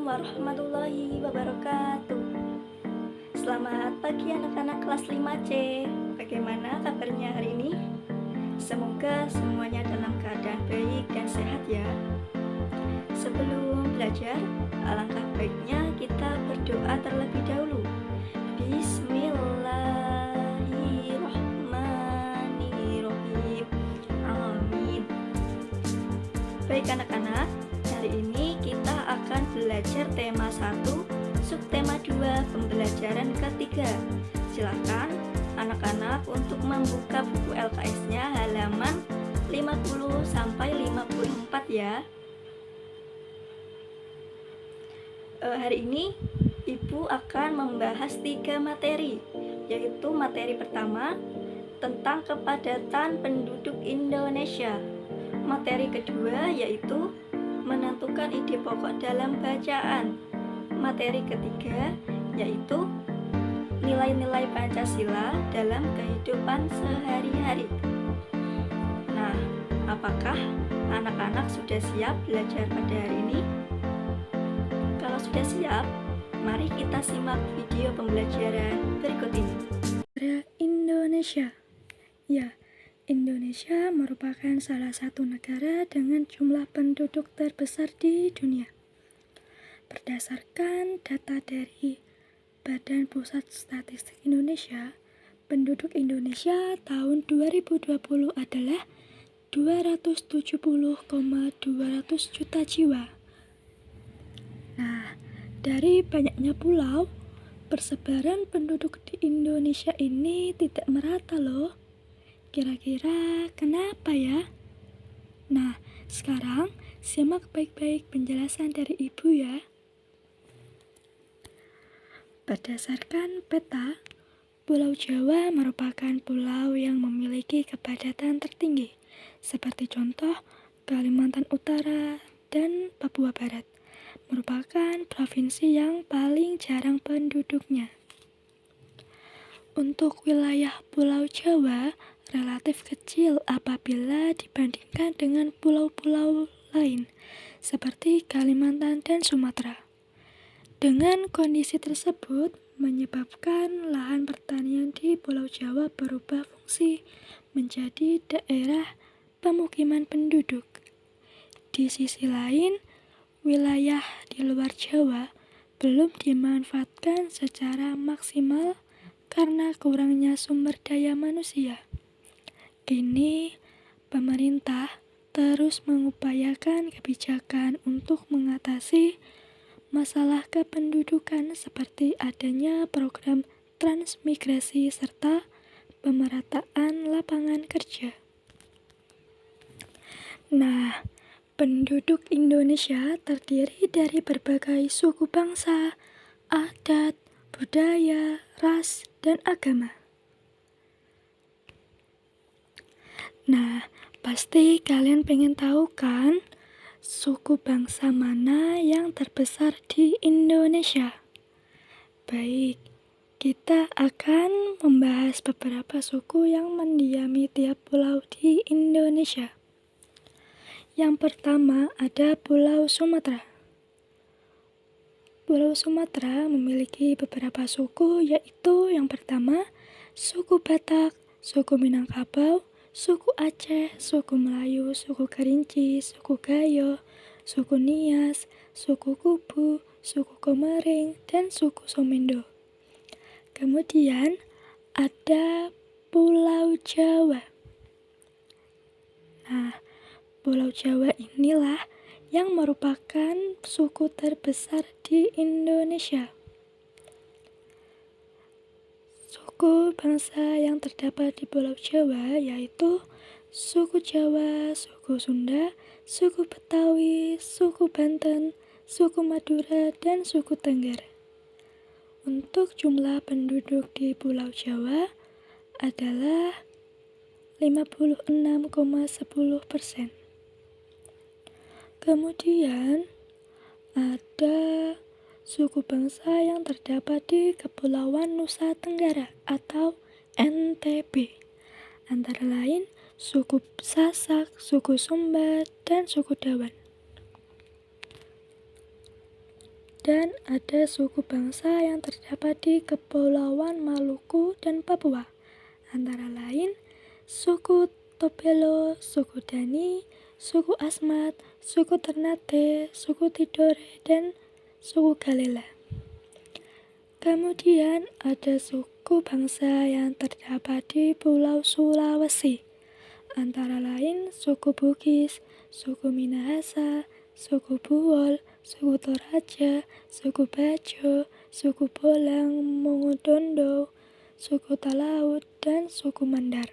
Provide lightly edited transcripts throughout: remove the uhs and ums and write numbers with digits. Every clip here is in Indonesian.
warahmatullahi wabarakatuh. Selamat pagi anak-anak kelas 5C. Bagaimana kabarnya hari ini? Semoga semuanya dalam keadaan baik dan sehat ya. Sebelum belajar, alangkah baiknya kita berdoa terlebih dahulu. Bismillahirrahmanirrahim. Amin. Baik anak-anak, hari ini kita akan belajar tema 1, subtema 2, pembelajaran ketiga. Silakan anak-anak untuk membuka buku LKS-nya halaman 50 sampai 54 ya. Hari ini Ibu akan membahas 3 materi, yaitu materi pertama tentang kepadatan penduduk Indonesia. Materi kedua yaitu menentukan ide pokok dalam bacaan. Materi ketiga yaitu nilai-nilai Pancasila dalam kehidupan sehari-hari. Nah, apakah anak-anak sudah siap belajar pada hari ini? Kalau sudah siap, mari kita simak video pembelajaran berikut ini. Indonesia. Ya, Indonesia merupakan salah satu negara dengan jumlah penduduk terbesar di dunia. Berdasarkan data dari Badan Pusat Statistik Indonesia, penduduk Indonesia tahun 2020 adalah 270,200 juta jiwa. Nah, dari banyaknya pulau, persebaran penduduk di Indonesia ini tidak merata loh. Kira-kira kenapa ya? Nah, sekarang simak baik-baik penjelasan dari Ibu ya. Berdasarkan peta, Pulau Jawa merupakan pulau yang memiliki kepadatan tertinggi, seperti contoh Kalimantan Utara dan Papua Barat, merupakan provinsi yang paling jarang penduduknya. Untuk wilayah Pulau Jawa relatif kecil apabila dibandingkan dengan pulau-pulau lain seperti Kalimantan dan Sumatera. Dengan kondisi tersebut menyebabkan lahan pertanian di Pulau Jawa berubah fungsi menjadi daerah pemukiman penduduk. Di sisi lain, wilayah di luar Jawa belum dimanfaatkan secara maksimal karena kurangnya sumber daya manusia. Kini, pemerintah terus mengupayakan kebijakan untuk mengatasi masalah kependudukan seperti adanya program transmigrasi serta pemerataan lapangan kerja. Nah, penduduk Indonesia terdiri dari berbagai suku bangsa, adat, budaya, ras, dan agama. Nah, pasti kalian pengen tahu kan, suku bangsa mana yang terbesar di Indonesia? Baik, kita akan membahas beberapa suku yang mendiami tiap pulau di Indonesia. Yang pertama ada Pulau Sumatera. Pulau Sumatera memiliki beberapa suku, yaitu yang pertama, suku Batak, suku Minangkabau, suku Aceh, suku Melayu, suku Kerinci, suku Gayo, suku Nias, suku Kubu, suku Komering, dan suku Somendo. Kemudian ada Pulau Jawa. Nah, Pulau Jawa inilah yang merupakan suku terbesar di Indonesia. Suku bangsa yang terdapat di Pulau Jawa yaitu suku Jawa, suku Sunda, suku Betawi, suku Banten, suku Madura, dan suku Tengger. Untuk jumlah penduduk di Pulau Jawa adalah 56,10%. Kemudian ada suku bangsa yang terdapat di Kepulauan Nusa Tenggara atau NTB, antara lain suku Sasak, suku Sumba, dan suku Dawan. dan ada suku bangsa yang terdapat di Kepulauan Maluku dan Papua, antara lain suku Tobelo, suku Dani, suku Asmat, suku Ternate, suku Tidore, dan suku Galela. Kemudian ada suku bangsa yang terdapat di Pulau Sulawesi, antara lain suku Bugis, suku Minahasa, suku Buwol, suku Toraja, suku Bajo, suku Bolang, Mongodondo, suku Talaut, dan suku Mandar.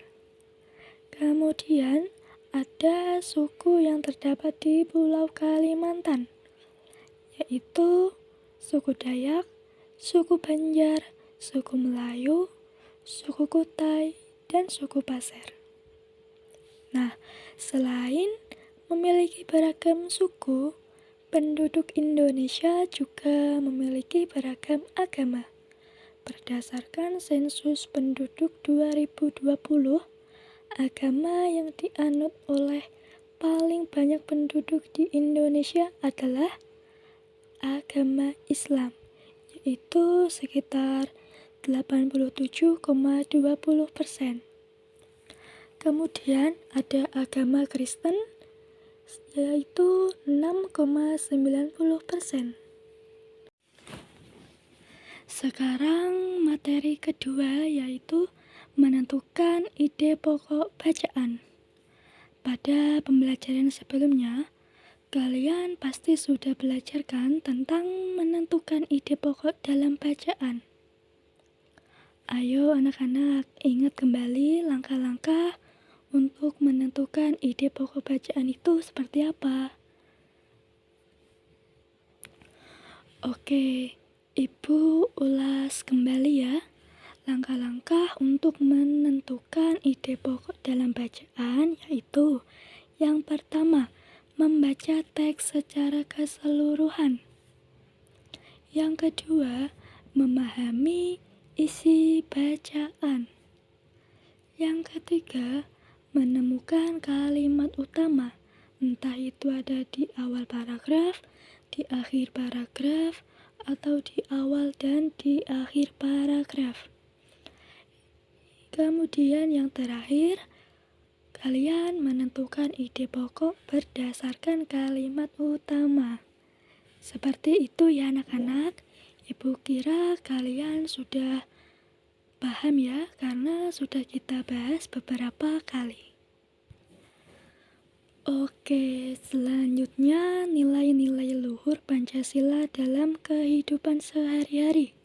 Kemudian ada suku yang terdapat di Pulau Kalimantan, yaitu suku Dayak, suku Banjar, suku Melayu, suku Kutai, dan suku Pasir. Nah, selain memiliki beragam suku, penduduk Indonesia juga memiliki beragam agama. Berdasarkan sensus penduduk 2020, agama yang dianut oleh paling banyak penduduk di Indonesia adalah agama Islam, yaitu sekitar 87,20%. Kemudian ada agama Kristen, yaitu 6,90%. Sekarang materi kedua yaitu menentukan ide pokok bacaan. Pada pembelajaran sebelumnya, kalian pasti sudah belajar kan tentang menentukan ide pokok dalam bacaan. Ayo anak-anak, ingat kembali langkah-langkah untuk menentukan ide pokok bacaan itu seperti apa. Oke, Ibu ulas kembali ya. Langkah-langkah untuk menentukan ide pokok dalam bacaan yaitu yang pertama, membaca teks secara keseluruhan. Yang kedua, memahami isi bacaan. Yang ketiga, menemukan kalimat utama, entah itu ada di awal paragraf, di akhir paragraf, atau di awal dan di akhir paragraf. Kemudian yang terakhir, kalian menentukan ide pokok berdasarkan kalimat utama. Seperti itu ya anak-anak. Ibu kira kalian sudah paham ya, karena sudah kita bahas beberapa kali. Oke, selanjutnya nilai-nilai luhur Pancasila dalam kehidupan sehari-hari.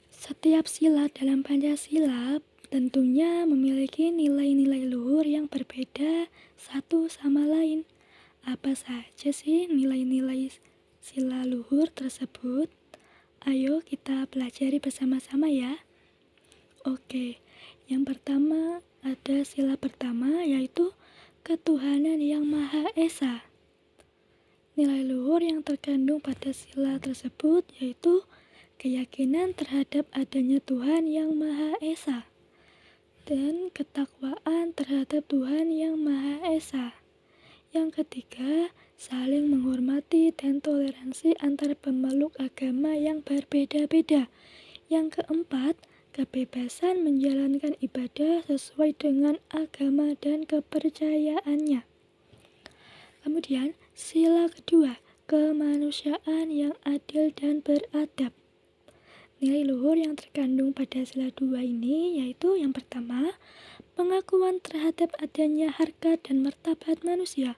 Setiap sila dalam Pancasila tentunya memiliki nilai-nilai luhur yang berbeda satu sama lain. Apa saja sih nilai-nilai sila luhur tersebut? Ayo kita pelajari bersama-sama ya. Oke, yang pertama ada sila pertama yaitu ketuhanan yang Maha Esa. Nilai luhur yang terkandung pada sila tersebut yaitu keyakinan terhadap adanya Tuhan yang Maha Esa dan ketakwaan terhadap Tuhan yang Maha Esa. Yang ketiga, saling menghormati dan toleransi antar pemeluk agama yang berbeda-beda. Yang keempat, kebebasan menjalankan ibadah sesuai dengan agama dan kepercayaannya. Kemudian, sila kedua, kemanusiaan yang adil dan beradab. Nilai luhur yang terkandung pada sila 2 ini yaitu yang pertama, pengakuan terhadap adanya harkat dan martabat manusia.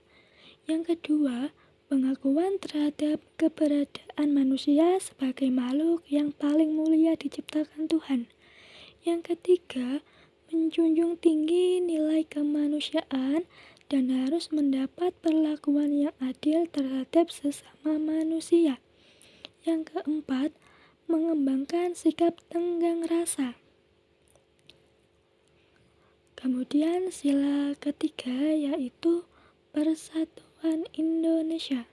Yang kedua, pengakuan terhadap keberadaan manusia sebagai makhluk yang paling mulia diciptakan Tuhan. Yang ketiga, menjunjung tinggi nilai kemanusiaan dan harus mendapat perlakuan yang adil terhadap sesama manusia. Yang keempat, mengembangkan sikap tenggang rasa. Kemudian sila ketiga yaitu Persatuan Indonesia.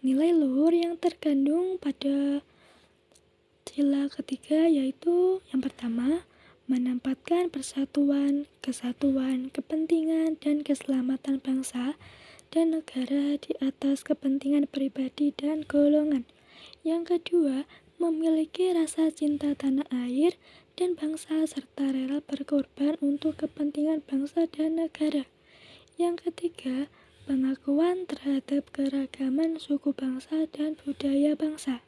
Nilai luhur yang terkandung pada sila ketiga yaitu yang pertama, menempatkan persatuan, kesatuan, kepentingan, dan keselamatan bangsa dan negara di atas kepentingan pribadi dan golongan. Yang kedua, memiliki rasa cinta tanah air dan bangsa serta rela berkorban untuk kepentingan bangsa dan negara. Yang ketiga, pengakuan terhadap keragaman suku bangsa dan budaya bangsa.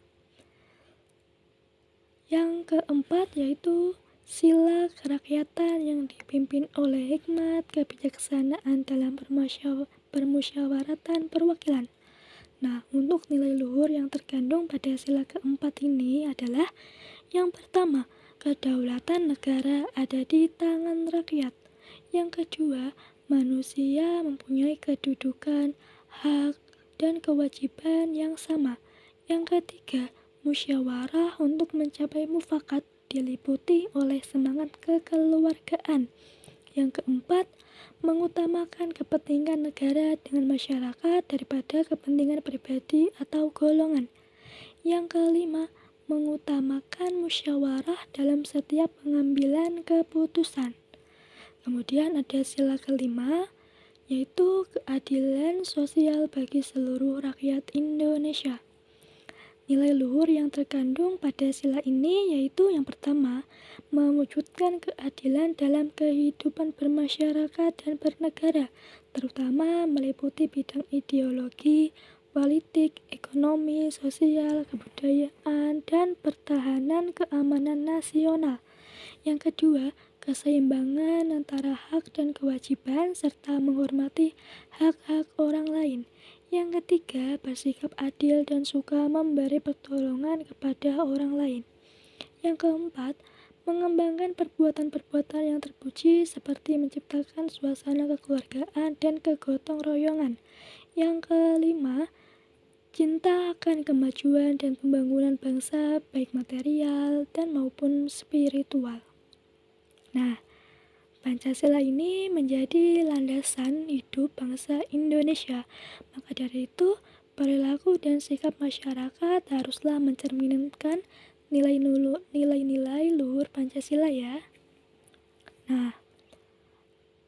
Yang keempat yaitu sila kerakyatan yang dipimpin oleh hikmat kebijaksanaan dalam permusyawaratan perwakilan. Nah, untuk nilai luhur yang terkandung pada sila keempat ini adalah yang pertama, kedaulatan negara ada di tangan rakyat. Yang kedua, manusia mempunyai kedudukan, hak, dan kewajiban yang sama. Yang ketiga, musyawarah untuk mencapai mufakat diliputi oleh semangat kekeluargaan. Yang keempat, mengutamakan kepentingan negara dengan masyarakat daripada kepentingan pribadi atau golongan. Yang kelima, mengutamakan musyawarah dalam setiap pengambilan keputusan. Kemudian ada sila kelima, yaitu keadilan sosial bagi seluruh rakyat Indonesia. Nilai luhur yang terkandung pada sila ini yaitu yang pertama, mewujudkan keadilan dalam kehidupan bermasyarakat dan bernegara, terutama meliputi bidang ideologi, politik, ekonomi, sosial, kebudayaan, dan pertahanan keamanan nasional. Yang kedua, keseimbangan antara hak dan kewajiban serta menghormati hak-hak orang lain. Yang ketiga, bersikap adil dan suka memberi pertolongan kepada orang lain. Yang keempat, mengembangkan perbuatan-perbuatan yang terpuji seperti menciptakan suasana kekeluargaan dan kegotong royongan. Yang kelima, cinta akan kemajuan dan pembangunan bangsa baik material dan maupun spiritual. Nah, Pancasila ini menjadi landasan hidup bangsa Indonesia. Maka dari itu, perilaku dan sikap masyarakat haruslah mencerminkan nilai-nilai luhur Pancasila ya. Nah,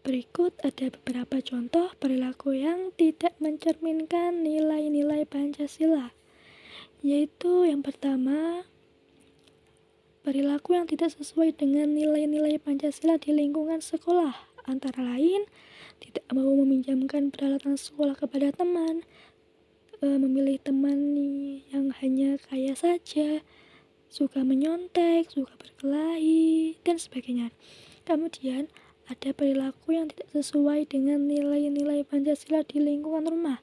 berikut ada beberapa contoh perilaku yang tidak mencerminkan nilai-nilai Pancasila. Yaitu yang pertama, perilaku yang tidak sesuai dengan nilai-nilai Pancasila di lingkungan sekolah, antara lain tidak mau meminjamkan peralatan sekolah kepada teman, memilih teman yang hanya kaya saja, suka menyontek, suka berkelahi, dan sebagainya. Kemudian ada perilaku yang tidak sesuai dengan nilai-nilai Pancasila di lingkungan rumah,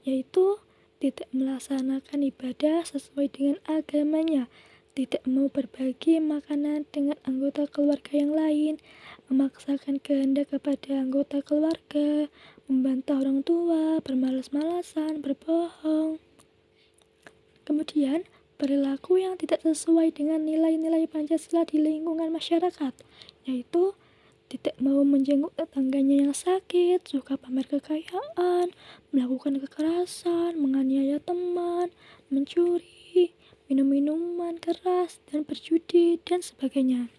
yaitu tidak melaksanakan ibadah sesuai dengan agamanya, tidak mau berbagi makanan dengan anggota keluarga yang lain, memaksakan kehendak kepada anggota keluarga, membantah orang tua, bermalas-malasan, berbohong. Kemudian, perilaku yang tidak sesuai dengan nilai-nilai Pancasila di lingkungan masyarakat, yaitu tidak mau menjenguk tetangganya yang sakit, suka pamer kekayaan, melakukan kekerasan, menganiaya teman, mencuri, minum minuman keras, dan berjudi, dan sebagainya.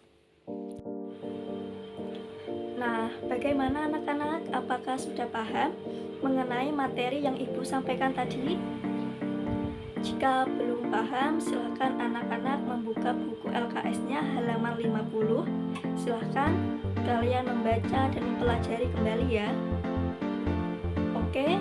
Nah, bagaimana anak-anak? Apakah sudah paham mengenai materi yang Ibu sampaikan tadi? Jika belum paham, silakan anak-anak membuka buku LKS-nya halaman 50. Silakan kalian membaca dan mempelajari kembali ya. Oke.